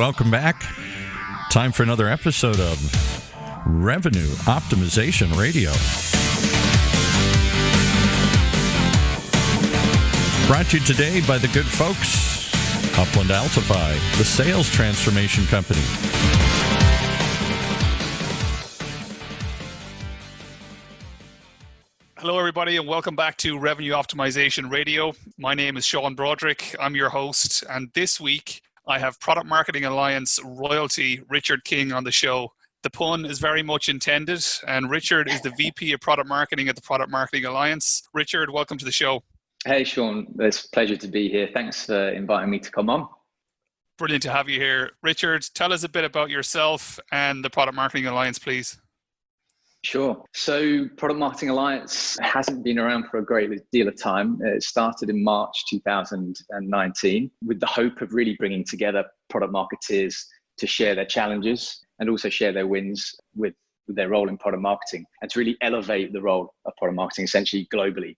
welcome back. Time for another episode of Revenue Optimization Radio. Brought to you today by the good folks, Upland Altify, the sales transformation company. Hello, everybody, and welcome back to Revenue Optimization Radio. My name is Sean Broderick. I'm your host, and this week I have Product Marketing Alliance royalty Richard King on the show. The pun is very much intended, and Richard is the VP of Product Marketing at the Product Marketing Alliance. Richard, welcome to the show. Hey, Sean. It's a pleasure to be here. Thanks for inviting me to come on. Brilliant to have you here. Richard, tell us a bit about yourself and the Product Marketing Alliance, please. Sure. So Product Marketing Alliance hasn't been around for a great deal of time. It started in March 2019 with the hope of really bringing together product marketeers to share their challenges and also share their wins with their role in product marketing and to really elevate the role of product marketing essentially globally.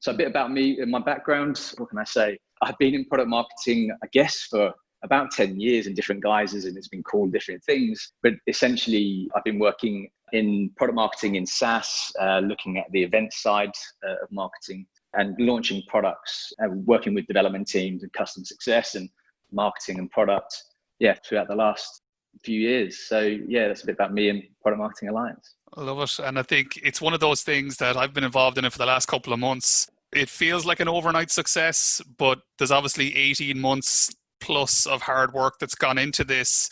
So a bit about me and my background. What can I say? I've been in product marketing, I guess, for about 10 years in different guises, and it's been called different things. But essentially, I've been working in product marketing in SaaS, looking at the event side of marketing and launching products, working with development teams and customer success and marketing and product, throughout the last few years. So that's a bit about me and Product Marketing Alliance. I love it. And I think it's one of those things that I've been involved in it for the last couple of months. It feels like an overnight success, but there's obviously 18 months plus of hard work that's gone into this.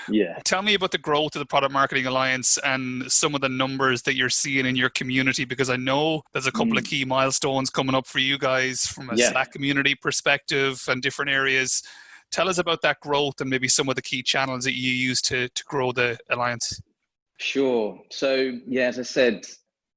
Yeah. Tell me about the growth of the Product Marketing Alliance and some of the numbers that you're seeing in your community, because I know there's a couple of key milestones coming up for you guys from a Slack community perspective and different areas. Tell us about that growth and maybe some of the key channels that you use to grow the Alliance. Sure. So, as I said,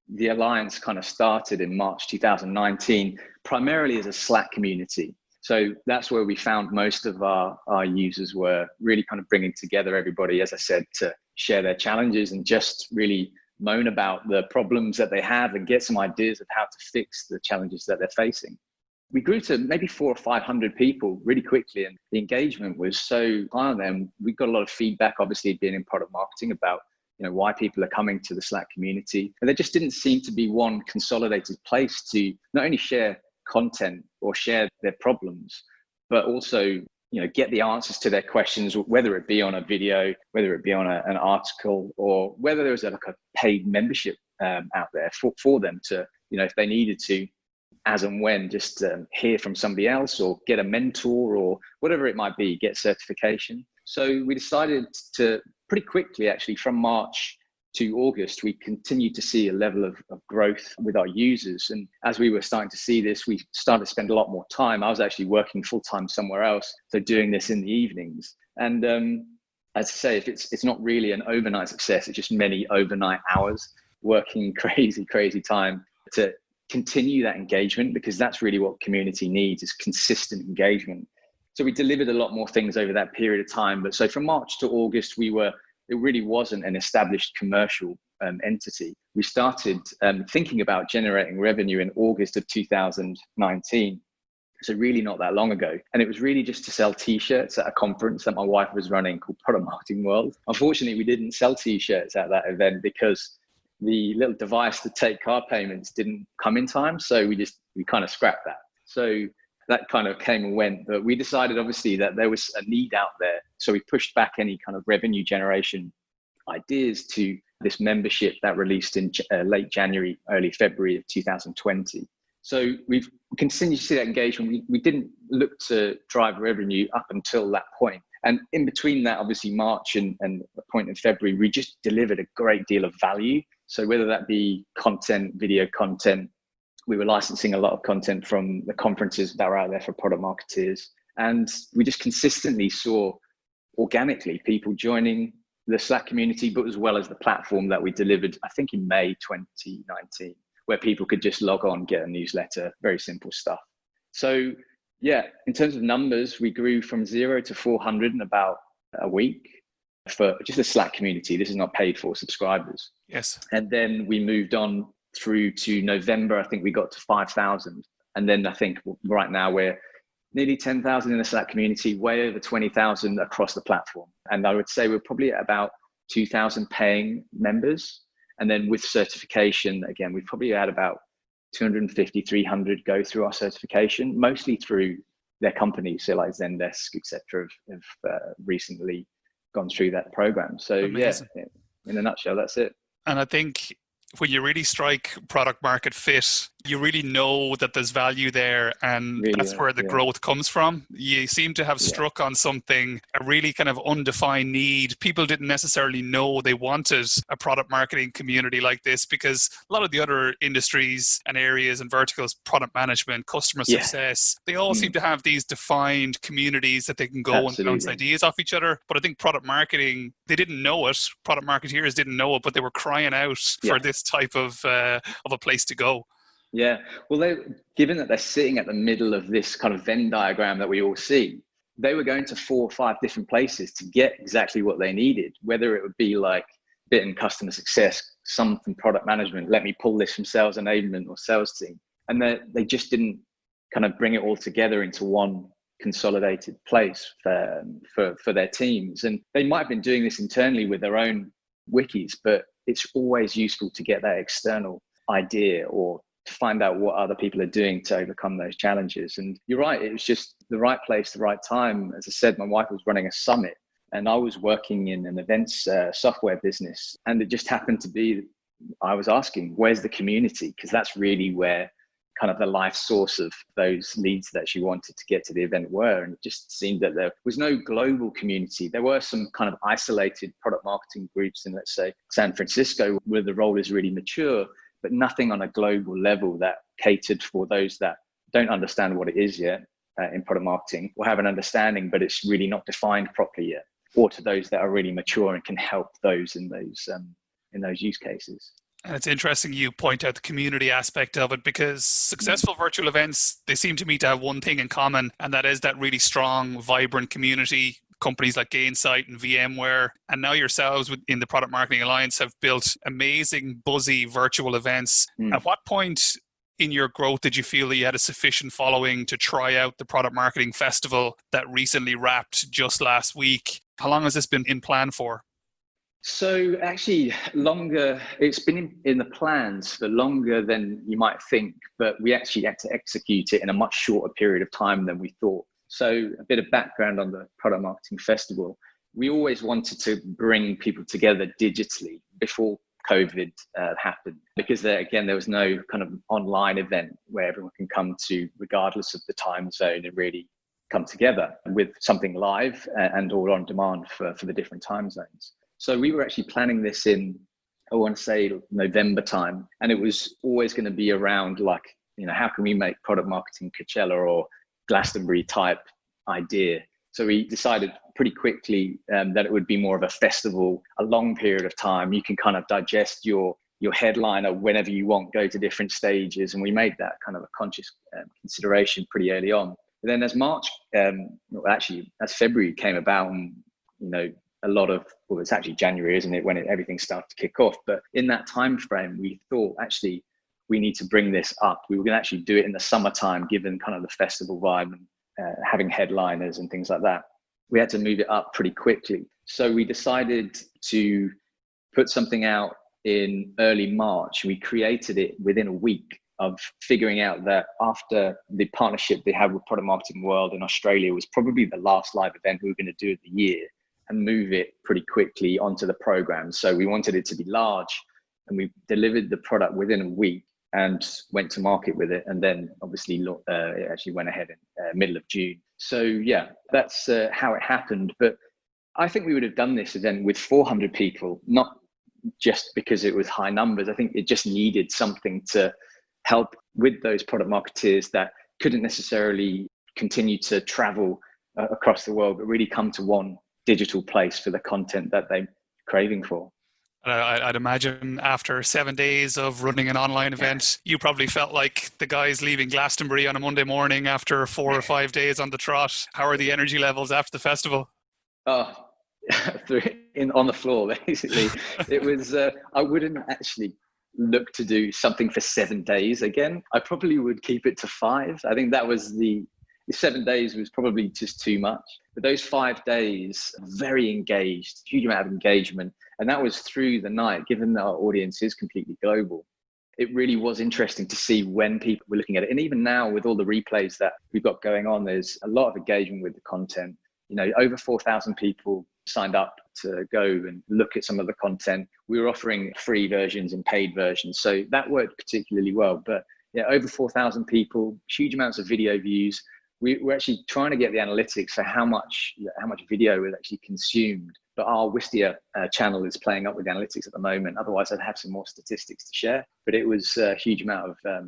the Alliance kind of started in March 2019, primarily as a Slack community. So that's where we found most of our users were really kind of bringing together everybody, as I said, to share their challenges and just really moan about the problems that they have and get some ideas of how to fix the challenges that they're facing. We grew to maybe 400 or 500 people really quickly, and the engagement was so high on them. We got a lot of feedback, obviously, being in product marketing about why people are coming to the Slack community. And there just didn't seem to be one consolidated place to not only share content or share their problems, but also get the answers to their questions, whether it be on a video, whether it be on an article, or whether there was a paid membership out there for them to, if they needed to, as and when, just hear from somebody else or get a mentor or whatever it might be, get certification. So we decided to pretty quickly, actually, from March to August, we continued to see a level of growth with our users. And as we were starting to see this, we started to spend a lot more time. I was actually working full-time somewhere else, so doing this in the evenings. And as I say, if it's not really an overnight success, it's just many overnight hours working crazy time to continue that engagement, because that's really what community needs, is consistent engagement. So we delivered a lot more things over that period of time. But so from March to August, it really wasn't an established commercial entity. We started thinking about generating revenue in August of 2019. So really not that long ago. And it was really just to sell t-shirts at a conference that my wife was running called Product Marketing World. Unfortunately, we didn't sell t-shirts at that event because the little device to take card payments didn't come in time. So we kind of scrapped that. So that kind of came and went, but we decided obviously that there was a need out there. So we pushed back any kind of revenue generation ideas to this membership that released in late January, early February of 2020. So we've continued to see that engagement. We didn't look to drive revenue up until that point. And in between that, obviously March and the point in February, we just delivered a great deal of value. So whether that be content, video content, we were licensing a lot of content from the conferences that were out there for product marketeers. And we just consistently saw organically people joining the Slack community, but as well as the platform that we delivered, I think in May 2019, where people could just log on, get a newsletter, very simple stuff. So in terms of numbers, we grew from 0 to 400 in about a week for just a Slack community. This is not paid for subscribers. Yes. And then we moved on through to November. I think we got to 5,000. And then I think right now we're nearly 10,000 in the Slack community, way over 20,000 across the platform. And I would say we're probably at about 2,000 paying members. And then with certification, again, we've probably had about 250, 300 go through our certification, mostly through their companies. So like Zendesk, etc., have recently gone through that program. So Amazing. Yeah, in a nutshell, that's it. And I think when you really strike product market fit, you really know that there's value there, and Really, that's where the growth comes from. You seem to have struck on something, a really kind of undefined need. People didn't necessarily know they wanted a product marketing community like this, because a lot of the other industries and areas and verticals, product management, customer success, they all seem to have these defined communities that they can go and bounce ideas off each other. But I think product marketing, they didn't know it. Product marketeers didn't know it, but they were crying out for this type of a place to go. Yeah, well, given that they're sitting at the middle of this kind of Venn diagram that we all see, they were going to 4 or 5 different places to get exactly what they needed, whether it would be like a bit in customer success, some from product management, let me pull this from sales enablement or sales team. And they just didn't kind of bring it all together into one consolidated place for their teams. And they might have been doing this internally with their own wikis, but it's always useful to get that external idea or to find out what other people are doing to overcome those challenges. And you're right, it was just the right place, the right time. As I said, my wife was running a summit and I was working in an events software business. And it just happened to be, I was asking, where's the community? Because that's really where kind of the life source of those leads that she wanted to get to the event were. And it just seemed that there was no global community. There were some kind of isolated product marketing groups in, let's say, San Francisco, where the role is really mature, but nothing on a global level that catered for those that don't understand what it is yet in product marketing, or have an understanding, but it's really not defined properly yet, or to those that are really mature and can help those in those use cases. And it's interesting you point out the community aspect of it, because successful virtual events, they seem to me to have one thing in common, and that is that really strong, vibrant community. Companies like Gainsight and VMware, and now yourselves in the Product Marketing Alliance have built amazing, buzzy virtual events. At what point in your growth did you feel that you had a sufficient following to try out the Product Marketing Festival that recently wrapped just last week? How long has this been in plan for? So actually longer, it's been in the plans for longer than you might think, but we actually had to execute it in a much shorter period of time than we thought. So a bit of background on the Product Marketing Festival. We always wanted to bring people together digitally before COVID happened, because there was no kind of online event where everyone can come to regardless of the time zone and really come together with something live and or on demand for the different time zones. So we were actually planning this in, I want to say November time. And it was always going to be around like, how can we make product marketing Coachella or Glastonbury type idea? So we decided pretty quickly that it would be more of a festival, a long period of time. You can kind of digest your headliner whenever you want, go to different stages. And we made that kind of a conscious consideration pretty early on. But then as as February came about, and, a lot of, well, it's actually January, isn't it, when everything started to kick off. But in that time frame, we thought, actually, we need to bring this up. We were going to actually do it in the summertime, given kind of the festival vibe and having headliners and things like that. We had to move it up pretty quickly. So we decided to put something out in early March. We created it within a week of figuring out that after the partnership they had with Product Marketing World in Australia was probably the last live event we were going to do of the year, and move it pretty quickly onto the program. So we wanted it to be large, and we delivered the product within a week and went to market with it. And then obviously it actually went ahead in middle of June. So yeah, that's how it happened. But I think we would have done this event with 400 people, not just because it was high numbers. I think it just needed something to help with those product marketeers that couldn't necessarily continue to travel across the world, but really come to one digital place for the content that they're craving for. I'd imagine after 7 days of running an online event, you probably felt like the guys leaving Glastonbury on a Monday morning after 4 or 5 days on the trot. How are the energy levels after the festival? Oh, on the floor, basically. It was, I wouldn't actually look to do something for 7 days again. I probably would keep it to 5. I think that was The 7 days was probably just too much. But those 5 days, very engaged, huge amount of engagement. And that was through the night, given that our audience is completely global. It really was interesting to see when people were looking at it. And even now, with all the replays that we've got going on, there's a lot of engagement with the content. You know, over 4,000 people signed up to go and look at some of the content. We were offering free versions and paid versions. So that worked particularly well. But yeah, over 4,000 people, huge amounts of video views. We're actually trying to get the analytics for how much video is actually consumed. But our Wistia channel is playing up with the analytics at the moment. Otherwise, I'd have some more statistics to share. But it was a huge amount of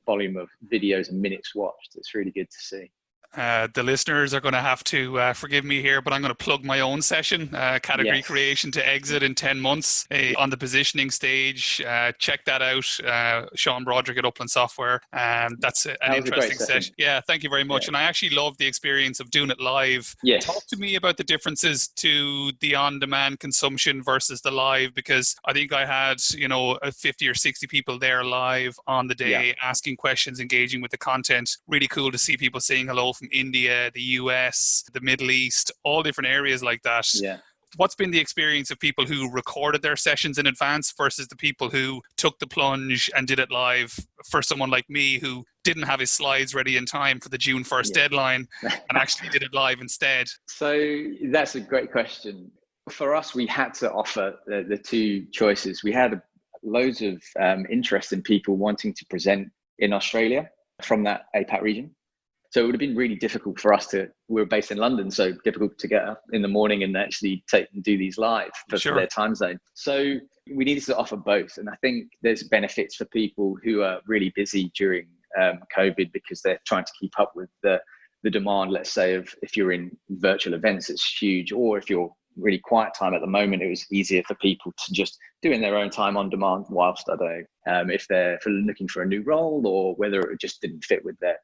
volume of videos and minutes watched. It's really good to see. The listeners are going to have to forgive me here, but I'm going to plug my own session, category creation to exit in 10 months on the positioning stage. Check that out. Sean Broderick at Upland Software. That's an interesting session. Yeah, thank you very much. Yeah. And I actually love the experience of doing it live. Yes. Talk to me about the differences to the on-demand consumption versus the live, because I think I had, 50 or 60 people there live on the day asking questions, engaging with the content. Really cool to see people saying hello from India, the US, the Middle East, all different areas like that. Yeah. What's been the experience of people who recorded their sessions in advance versus the people who took the plunge and did it live, for someone like me who didn't have his slides ready in time for the June 1st deadline and actually did it live instead? So that's a great question. For us, we had to offer the two choices. We had loads of interest in people wanting to present in Australia from that APAC region. So it would have been really difficult for us we're based in London, so difficult to get up in the morning and actually do these live for their time zone. So we needed to offer both. And I think there's benefits for people who are really busy during COVID because they're trying to keep up with the demand, let's say, of if you're in virtual events, it's huge. Or if you're really quiet time at the moment, it was easier for people to just do in their own time on demand while studying, if they're looking for a new role or whether it just didn't fit with their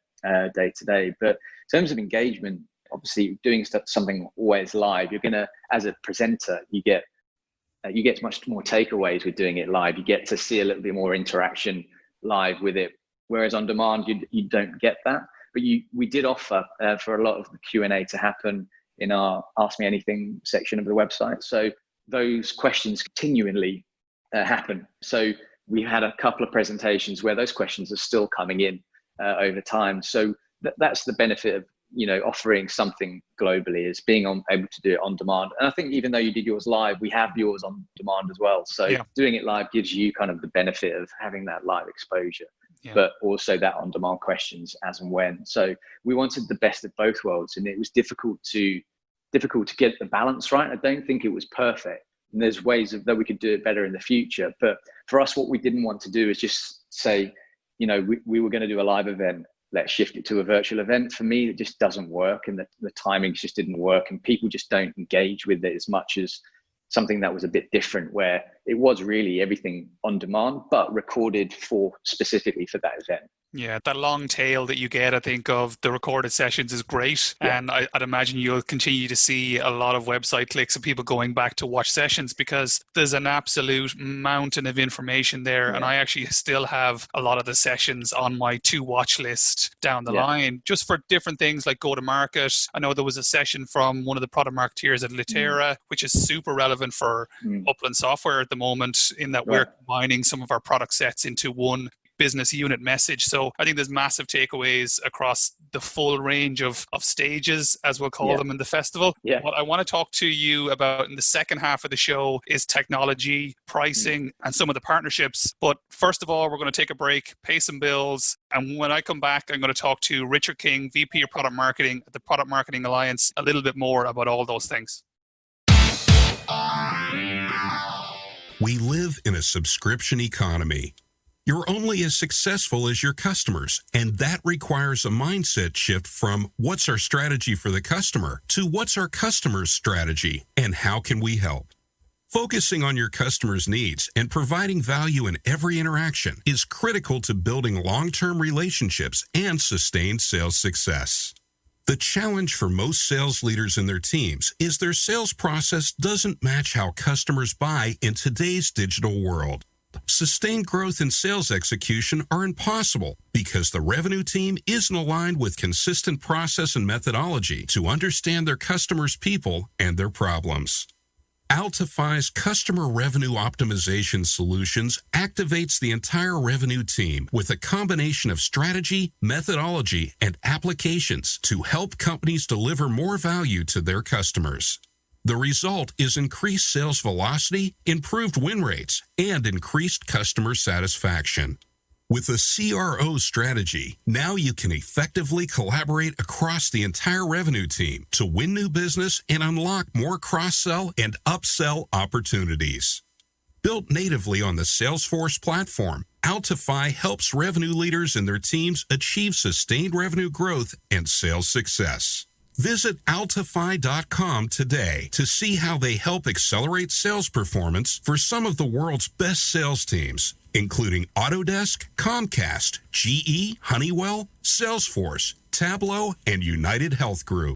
day to day. But in terms of engagement, obviously doing something always live, you're gonna, as a presenter, you get much more takeaways with doing it live. You get to see a little bit more interaction live with it, whereas on demand you don't get that. But we did offer for a lot of the Q&A to happen in our Ask Me Anything section of the website. So those questions continually happen. So we had a couple of presentations where those questions are still coming in over time. So that's the benefit of offering something globally, is being able to do it on demand. And I think even though you did yours live, we have yours on demand as well. So doing it live gives you kind of the benefit of having that live exposure, but also that on demand questions as and when. So we wanted the best of both worlds, and it was difficult to get the balance right. I don't think it was perfect, and there's ways that we could do it better in the future. But for us, what we didn't want to do is just say, we were going to do a live event, let's shift it to a virtual event. For me, it just doesn't work, and the timings just didn't work, and people just don't engage with it as much as something that was a bit different, where it was really everything on demand, but recorded specifically for that event. Yeah, that long tail that you get, I think, of the recorded sessions is great. Yeah. And I'd imagine you'll continue to see a lot of website clicks of people going back to watch sessions because there's an absolute mountain of information there. Yeah. And I actually still have a lot of the sessions on my to-watch list down the line, just for different things like go-to-market. I know there was a session from one of the product marketeers at Litera, which is super relevant for Upland Software at the moment, in that we're combining some of our product sets into one business unit message. So I think there's massive takeaways across the full range of stages, as we'll call them in the festival. Yeah. What I want to talk to you about in the second half of the show is technology, pricing, and some of the partnerships. But first of all, we're going to take a break, pay some bills. And when I come back, I'm going to talk to Richard King, VP of Product Marketing at the Product Marketing Alliance, a little bit more about all those things. We live in a subscription economy. You're only as successful as your customers, and that requires a mindset shift from what's our strategy for the customer to what's our customer's strategy and how can we help. Focusing on your customers' needs and providing value in every interaction is critical to building long-term relationships and sustained sales success. The challenge for most sales leaders and their teams is their sales process doesn't match how customers buy in today's digital world. Sustained growth and sales execution are impossible because the revenue team isn't aligned with consistent process and methodology to understand their customers' people and their problems. Altify's customer revenue optimization solutions activates the entire revenue team with a combination of strategy, methodology, and applications to help companies deliver more value to their customers. The result is increased sales velocity, improved win rates, and increased customer satisfaction. With a CRO strategy, now you can effectively collaborate across the entire revenue team to win new business and unlock more cross-sell and upsell opportunities. Built natively on the Salesforce platform, Altify helps revenue leaders and their teams achieve sustained revenue growth and sales success. Visit Altify.com today to see how they help accelerate sales performance for some of the world's best sales teams, including Autodesk, Comcast, GE, Honeywell, Salesforce, Tableau, and United Health Group.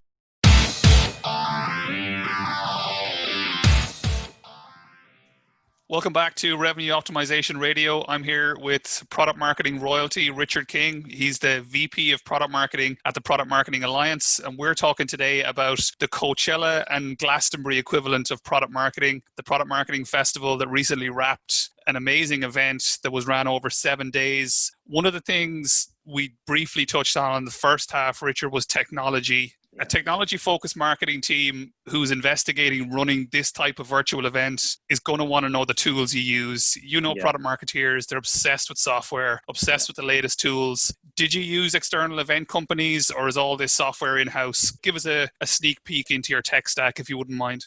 Welcome back to Revenue Optimization Radio. I'm here with Product Marketing Royalty, Richard King. He's the VP of Product Marketing at the Product Marketing Alliance. And we're talking today about the Coachella and Glastonbury equivalent of product marketing, the Product Marketing Festival that recently wrapped, an amazing event that was ran over 7 days. One of the things we briefly touched on in the first half, Richard, was technology. A technology-focused marketing team who's investigating running this type of virtual event is going to want to know the tools you use. You know, product marketeers, they're obsessed with software, obsessed with the latest tools. Did you use external event companies, or is all this software in-house? Give us a sneak peek into your tech stack, if you wouldn't mind.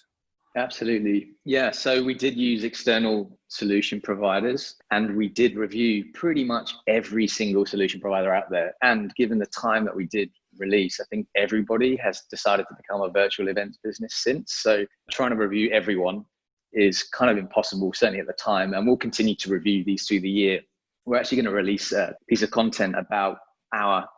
Absolutely. Yeah, so we did use external solution providers, and we did review pretty much every single solution provider out there. And given the time that we did release, I think everybody has decided to become a virtual events business since. So trying to review everyone is kind of impossible, certainly at the time. And we'll continue to review these through the year. We're actually going to release a piece of content about our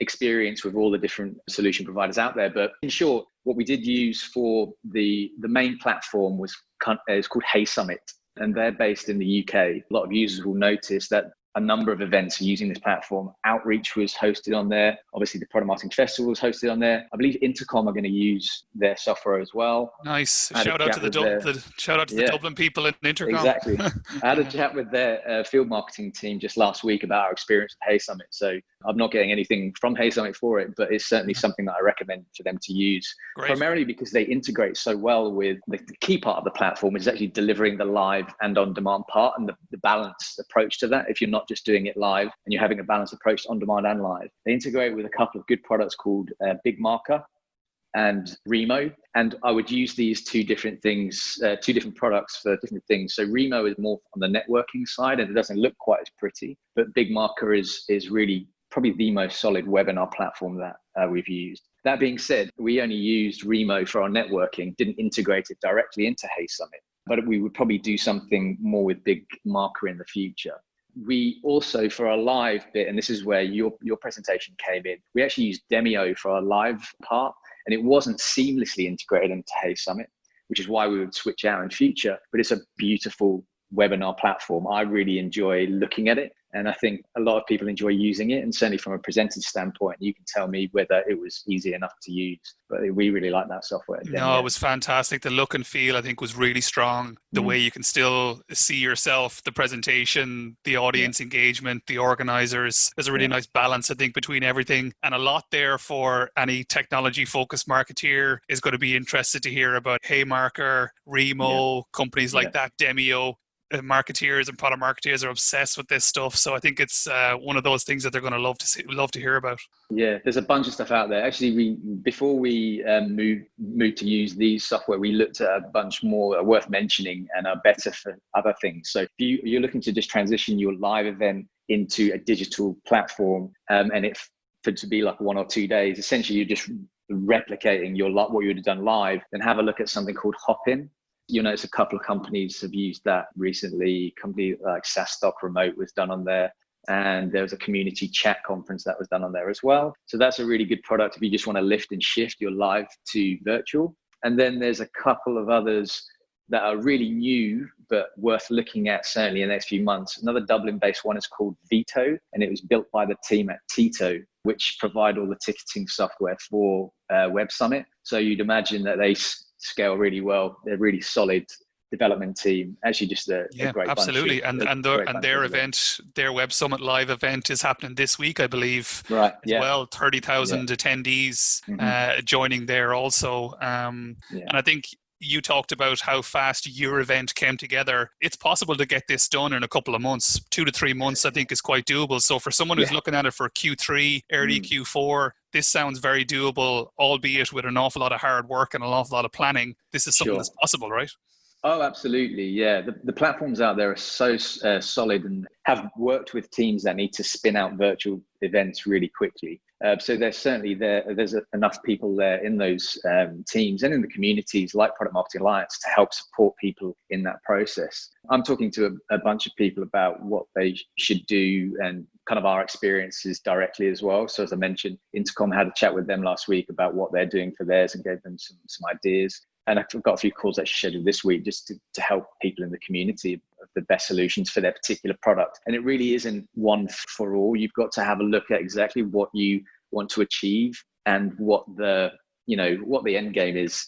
experience with all the different solution providers out there. But in short, what we did use for the main platform is called Hey Summit, and they're based in the UK. A lot of users will notice that a number of events are using this platform. Outreach was hosted on there. Obviously, the Product Marketing Festival was hosted on there. I believe Intercom are going to use their software as well. Nice. Shout out to the Dublin people in Intercom. Exactly. I had a chat with their field marketing team just last week about our experience at Hey Summit. So I'm not getting anything from Hey Summit for it, but it's certainly something that I recommend for them to use. Great. Primarily because they integrate so well with the key part of the platform, which is actually delivering the live and on-demand part, and the balanced approach to that. If you're not just doing it live and you're having a balanced approach to on-demand and live, they integrate with a couple of good products called Big Marker and Remo. And I would use these two different things, two different products for different things. So Remo is more on the networking side and it doesn't look quite as pretty, but Big Marker is really probably the most solid webinar platform that we've used. That being said, we only used Remo for our networking, didn't integrate it directly into Hey Summit, but we would probably do something more with Big Marker in the future. We also, for our live bit, and this is where your presentation came in, we actually used Demio for our live part, and it wasn't seamlessly integrated into Hey Summit, which is why we would switch out in future. But it's a beautiful webinar platform. I really enjoy looking at it, and I think a lot of people enjoy using it. And certainly from a presenter standpoint, you can tell me whether it was easy enough to use. But we really like that software. No, it was fantastic. The look and feel, I think, was really strong. The way you can still see yourself, the presentation, the audience engagement, the organizers. There's a really nice balance, I think, between everything. And a lot there for any technology-focused marketeer is going to be interested to hear about Haymarker, Remo, companies like that, Demio. Marketeers and product marketeers are obsessed with this stuff, so I think it's one of those things that they're going to love to hear about. Yeah, there's a bunch of stuff out there. Actually, before we moved to use these software, we looked at a bunch more worth mentioning and are better for other things. So if you're looking to just transition your live event into a digital platform, and for it to be like 1 or 2 days, essentially you're just replicating what you would have done live, then have a look at something called Hopin. You'll notice a couple of companies have used that recently. A company like SaaS Stock Remote was done on there. And there was a community chat conference that was done on there as well. So that's a really good product if you just want to lift and shift your live to virtual. And then there's a couple of others that are really new but worth looking at certainly in the next few months. Another Dublin-based one is called Veto, and it was built by the team at Tito, which provide all the ticketing software for Web Summit. So you'd imagine that they scale really well. They're really solid development team. Actually, just a great absolutely. bunch. And their event, their Web Summit live event, is happening this week, I believe. Right. As well, 30,000 attendees joining there also. And I think you talked about how fast your event came together. It's possible to get this done in a couple of months. 2 to 3 months, I think, is quite doable. So for someone who's looking at it for Q3, early Q4, this sounds very doable, albeit with an awful lot of hard work and an awful lot of planning. This is something that's possible, right? Oh, absolutely. Yeah. The platforms out there are so solid and have worked with teams that need to spin out virtual events really quickly. So there's certainly there's enough people there in those teams and in the communities like Product Marketing Alliance to help support people in that process. I'm talking to a bunch of people about what they should do and kind of our experiences directly as well. So as I mentioned, Intercom had a chat with them last week about what they're doing for theirs and gave them some ideas. And I've got a few calls that scheduled this week just to help people in the community of the best solutions for their particular product. And it really isn't one for all. You've got to have a look at exactly what you want to achieve and what the end game is,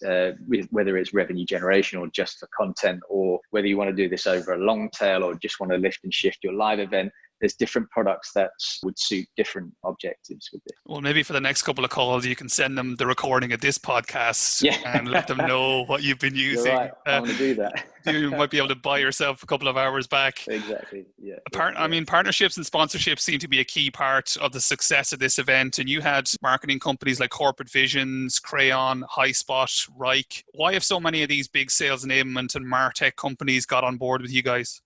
whether it's revenue generation or just for content, or whether you want to do this over a long tail or just want to lift and shift your live event. There's different products that would suit different objectives with this. Well, maybe for the next couple of calls, you can send them the recording of this podcast and let them know what you've been using. You're right. I want to do that. You might be able to buy yourself a couple of hours back. Exactly. Yeah. I mean, partnerships and sponsorships seem to be a key part of the success of this event. And you had marketing companies like Corporate Visions, Crayon, HighSpot, Reich. Why have so many of these big sales enablement and MarTech companies got on board with you guys?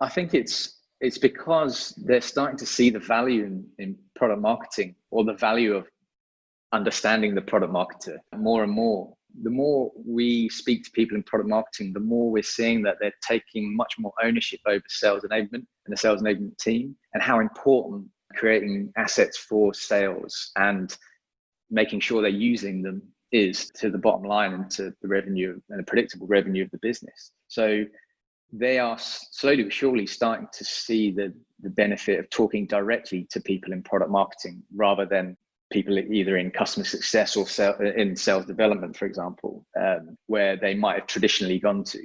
I think it's because they're starting to see the value in product marketing, or the value of understanding the product marketer more and more. The more we speak to people in product marketing, the more we're seeing that they're taking much more ownership over sales enablement and the sales enablement team, and how important creating assets for sales and making sure they're using them is to the bottom line and to the revenue and the predictable revenue of the business. So they are slowly but surely starting to see the benefit of talking directly to people in product marketing rather than people either in customer success or in sales development, for example, where they might have traditionally gone to.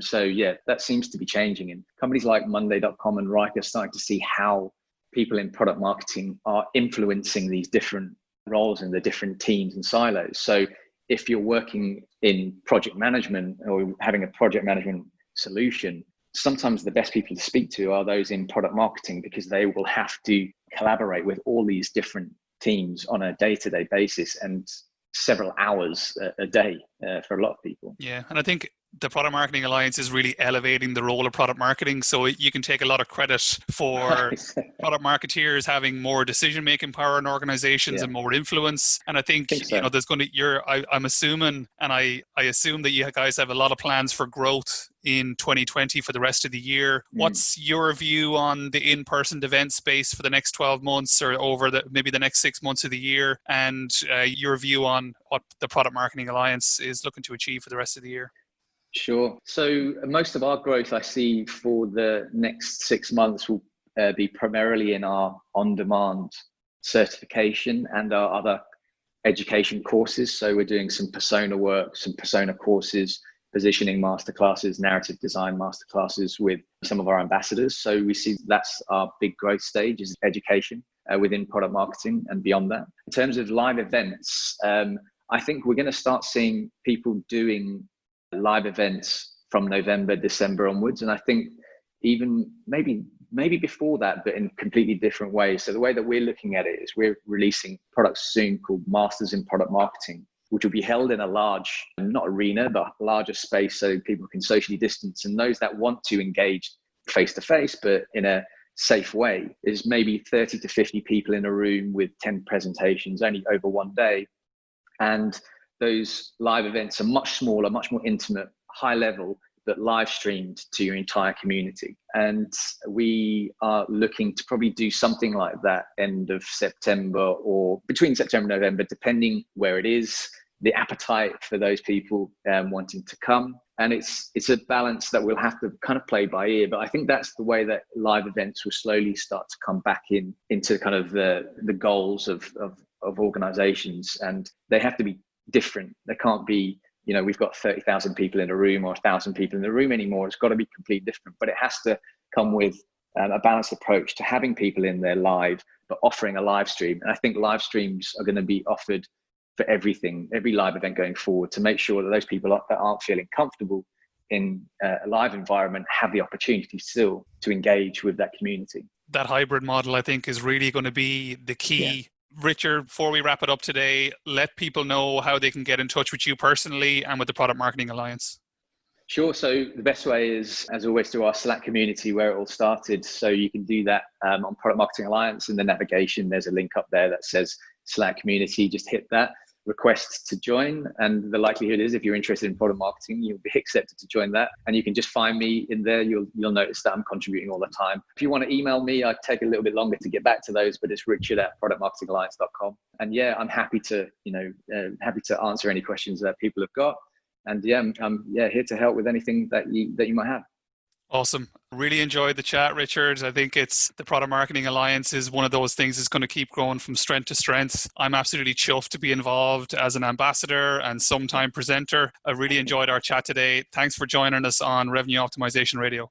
So that seems to be changing. And companies like Monday.com and Reich are starting to see how people in product marketing are influencing these different roles in the different teams and silos. So if you're working in project management or having a project management solution, sometimes the best people to speak to are those in product marketing, because they will have to collaborate with all these different teams on a day-to-day basis and several hours a day for a lot of people. Yeah, and I think the Product Marketing Alliance is really elevating the role of product marketing. So you can take a lot of credit for product marketeers having more decision-making power in organizations and more influence. And I think so. There's going to, I'm assuming, and I assume that you guys have a lot of plans for growth in 2020 for the rest of the year. What's your view on the in-person event space for the next 12 months or over maybe the next 6 months of the year, and your view on what the Product Marketing Alliance is looking to achieve for the rest of the year? Sure. So most of our growth I see for the next 6 months will be primarily in our on-demand certification and our other education courses. So we're doing some persona work, some persona courses, positioning masterclasses, narrative design masterclasses with some of our ambassadors. So we see that's our big growth stage, is education within product marketing and beyond that. In terms of live events, I think we're going to start seeing people doing live events from November, December onwards. And I think even maybe before that, but in completely different ways. So the way that we're looking at it is we're releasing products soon called Masters in Product Marketing, which will be held in a large, not arena, but larger space so people can socially distance. And those that want to engage face-to-face, but in a safe way, is maybe 30 to 50 people in a room with 10 presentations, only over one day. And those live events are much smaller, much more intimate, high level, but live streamed to your entire community. And we are looking to probably do something like that end of September or between September and November, depending where it is, the appetite for those people wanting to come. And it's a balance that we'll have to kind of play by ear. But I think that's the way that live events will slowly start to come back into kind of the goals of organizations. And they have to be different. They can't be, we've got 30,000 people in a room or 1,000 people in the room anymore. It's got to be completely different. But it has to come with a balanced approach to having people in there live, but offering a live stream. And I think live streams are going to be offered for everything, every live event going forward, to make sure that those people that aren't feeling comfortable in a live environment have the opportunity still to engage with that community. That hybrid model, I think, is really going to be the key. Yeah. Richard, before we wrap it up today, let people know how they can get in touch with you personally and with the Product Marketing Alliance. Sure. So the best way is, as always, through our Slack community where it all started. So you can do that on Product Marketing Alliance. In the navigation, there's a link up there that says Slack community. Just hit that, request to join. And the likelihood is, if you're interested in product marketing, you'll be accepted to join that. And you can just find me in there. You'll notice that I'm contributing all the time. If you want to email me, I take a little bit longer to get back to those, but it's richard@productmarketingalliance.com. And yeah, I'm happy to, happy to answer any questions that people have got. And yeah, I'm here to help with anything that you might have. Awesome. Really enjoyed the chat, Richard. I think it's the Product Marketing Alliance is one of those things that's going to keep growing from strength to strength. I'm absolutely chuffed to be involved as an ambassador and sometime presenter. I really enjoyed our chat today. Thanks for joining us on Revenue Optimization Radio.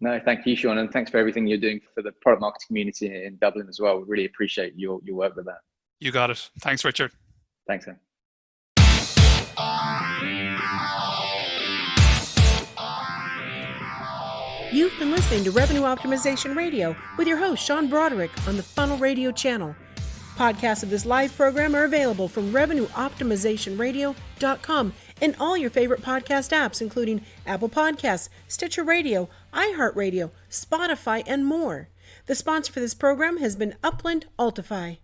No, thank you, Sean. And thanks for everything you're doing for the product marketing community in Dublin as well. We really appreciate your work with that. You got it. Thanks, Richard. Thanks, man. You've been listening to Revenue Optimization Radio with your host, Sean Broderick, on the Funnel Radio channel. Podcasts of this live program are available from revenueoptimizationradio.com and all your favorite podcast apps, including Apple Podcasts, Stitcher Radio, iHeartRadio, Spotify, and more. The sponsor for this program has been Upland Altify.